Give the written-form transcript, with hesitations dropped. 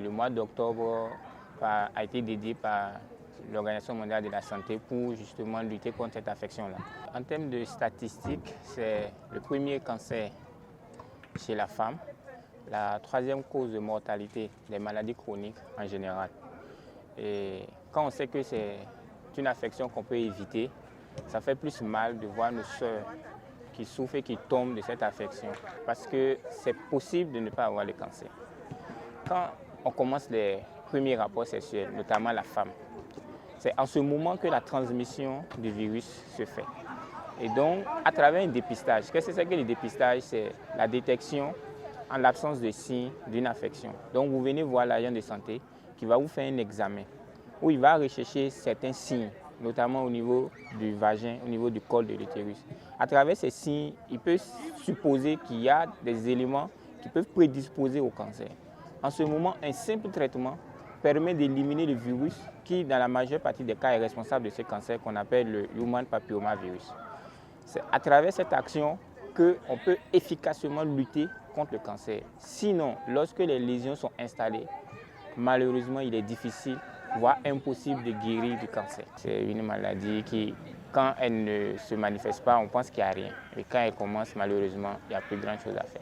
Le mois d'octobre a été dédié par l'Organisation mondiale de la santé pour justement lutter contre cette affection-là. En termes de statistiques, c'est le premier cancer chez la femme, la troisième cause de mortalité des maladies chroniques en général. Et quand on sait que c'est une affection qu'on peut éviter, ça fait plus mal de voir nos sœurs qui souffrent et qui tombent de cette affection parce que c'est possible de ne pas avoir le cancer. Quand on commence les premiers rapports sexuels, notamment la femme, c'est en ce moment que la transmission du virus se fait. Et donc, à travers un dépistage, qu'est-ce que c'est que le dépistage? C'est la détection en l'absence de signes d'une affection. Donc, vous venez voir l'agent de santé qui va vous faire un examen où il va rechercher certains signes, notamment au niveau du vagin, au niveau du col de l'utérus. À travers ces signes, il peut supposer qu'il y a des éléments qui peuvent prédisposer au cancer. En ce moment, un simple traitement permet d'éliminer le virus qui, dans la majeure partie des cas, est responsable de ce cancer qu'on appelle le Human Papillomavirus. C'est à travers cette action qu'on peut efficacement lutter contre le cancer. Sinon, lorsque les lésions sont installées, malheureusement, il est difficile, voire impossible de guérir du cancer. C'est une maladie qui, quand elle ne se manifeste pas, on pense qu'il n'y a rien. Et quand elle commence, malheureusement, il n'y a plus grand chose à faire.